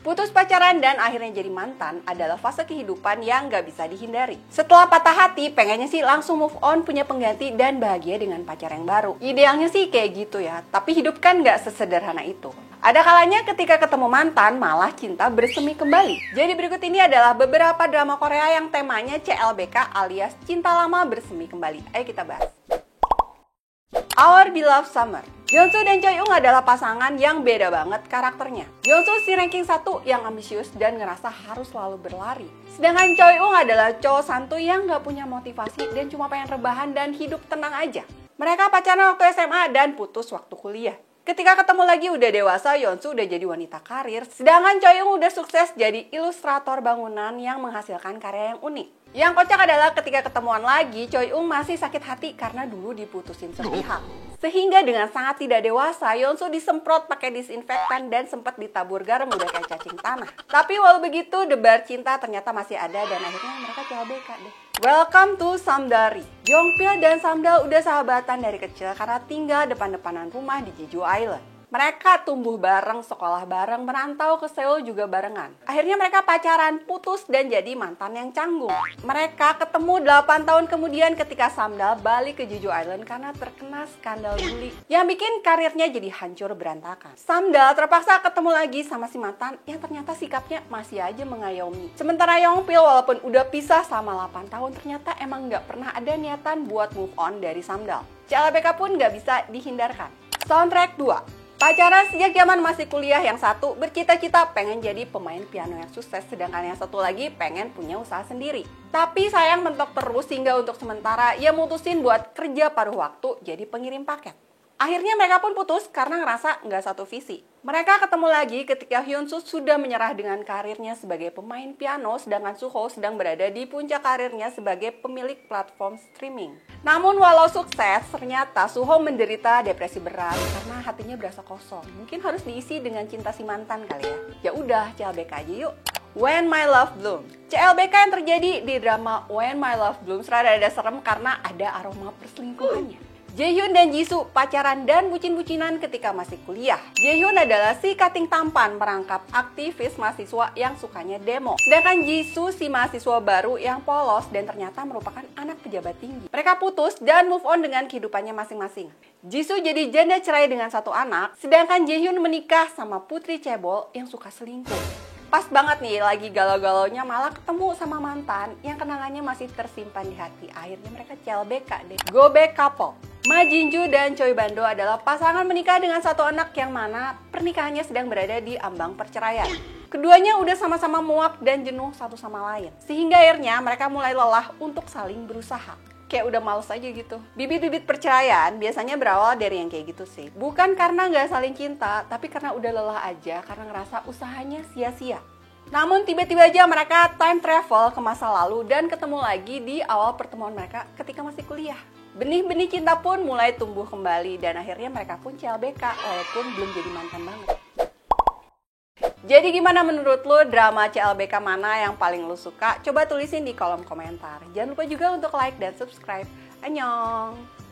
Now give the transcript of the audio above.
Putus pacaran dan akhirnya jadi mantan adalah fase kehidupan yang gak bisa dihindari. Setelah patah hati, pengennya sih langsung move on, punya pengganti, dan bahagia dengan pacar yang baru. Idealnya sih kayak gitu ya, tapi hidup kan gak sesederhana itu. Ada kalanya ketika ketemu mantan, malah cinta bersemi kembali. Jadi berikut ini adalah beberapa drama Korea yang temanya CLBK alias cinta lama bersemi kembali. Ayo kita bahas. Our Beloved Summer. Yeonsu dan Choi Young adalah pasangan yang beda banget karakternya. Yeonsu si ranking 1 yang ambisius dan ngerasa harus selalu berlari. Sedangkan Choi Young adalah cowok santuy yang gak punya motivasi dan cuma pengen rebahan dan hidup tenang aja. Mereka pacaran waktu SMA dan putus waktu kuliah. Ketika ketemu lagi udah dewasa, Yeonsu udah jadi wanita karir, sedangkan Choi Young udah sukses jadi ilustrator bangunan yang menghasilkan karya yang unik. Yang kocak adalah ketika ketemuan lagi, Choi Young masih sakit hati karena dulu diputusin sepihak. Sehingga dengan sangat tidak dewasa, Yeonsu disemprot pakai disinfektan dan sempat ditabur garam udah kayak cacing tanah. Tapi walau begitu, debar cinta ternyata masih ada dan akhirnya mereka CLBK deh. Welcome to Samdari. Jongpil dan Samdal udah sahabatan dari kecil karena tinggal depan-depanan rumah di Jeju Island. Mereka tumbuh bareng, sekolah bareng, merantau ke Seoul juga barengan. Akhirnya mereka pacaran, putus, dan jadi mantan yang canggung. Mereka ketemu 8 tahun kemudian ketika Samdal balik ke Jeju Island karena terkena skandal bully yang bikin karirnya jadi hancur berantakan. Samdal terpaksa ketemu lagi sama si mantan yang ternyata sikapnya masih aja mengayomi. Sementara Yongpil walaupun udah pisah sama 8 tahun, ternyata emang gak pernah ada niatan buat move on dari Samdal. CLBK pun gak bisa dihindarkan. Soundtrack 2. Pacaran sejak zaman masih kuliah, yang satu bercita-cita pengen jadi pemain piano yang sukses, sedangkan yang satu lagi pengen punya usaha sendiri. Tapi sayang mentok terus hingga untuk sementara ia mutusin buat kerja paruh waktu jadi pengirim paket. Akhirnya mereka pun putus karena ngerasa nggak satu visi. Mereka ketemu lagi ketika Hyunsoo sudah menyerah dengan karirnya sebagai pemain piano, sedangkan Suho sedang berada di puncak karirnya sebagai pemilik platform streaming. Namun walau sukses, ternyata Suho menderita depresi berat karena hatinya berasa kosong. Mungkin harus diisi dengan cinta si mantan kali ya. Ya udah, CLBK aja yuk. When My Love Blooms. CLBK yang terjadi di drama When My Love Blooms rada-rada serem karena ada aroma perselingkuhannya. Jaehyun dan Jisoo pacaran dan bucin-bucinan ketika masih kuliah. Jaehyun adalah si kating tampan merangkap aktivis mahasiswa yang sukanya demo. Sedangkan Jisoo si mahasiswa baru yang polos dan ternyata merupakan anak pejabat tinggi. Mereka putus dan move on dengan kehidupannya masing-masing. Jisoo jadi janda cerai dengan satu anak, sedangkan Jaehyun menikah sama putri cebol yang suka selingkuh. Pas banget nih, lagi galau-galaunya malah ketemu sama mantan yang kenangannya masih tersimpan di hati. Akhirnya mereka CLBK deh. Go back couple. Ma Jinju dan Choi Bando adalah pasangan menikah dengan satu anak yang mana pernikahannya sedang berada di ambang perceraian. Keduanya udah sama-sama muak dan jenuh satu sama lain. Sehingga akhirnya mereka mulai lelah untuk saling berusaha. Kayak udah males aja gitu. Bibit-bibit perceraian biasanya berawal dari yang kayak gitu sih. Bukan karena nggak saling cinta, tapi karena udah lelah aja karena ngerasa usahanya sia-sia. Namun tiba-tiba aja mereka time travel ke masa lalu dan ketemu lagi di awal pertemuan mereka ketika masih kuliah. Benih-benih cinta pun mulai tumbuh kembali dan akhirnya mereka pun CLBK walaupun belum jadi mantan banget. Jadi gimana menurut lo drama CLBK mana yang paling lo suka? Coba tulisin di kolom komentar. Jangan lupa juga untuk like dan subscribe. Annyeong!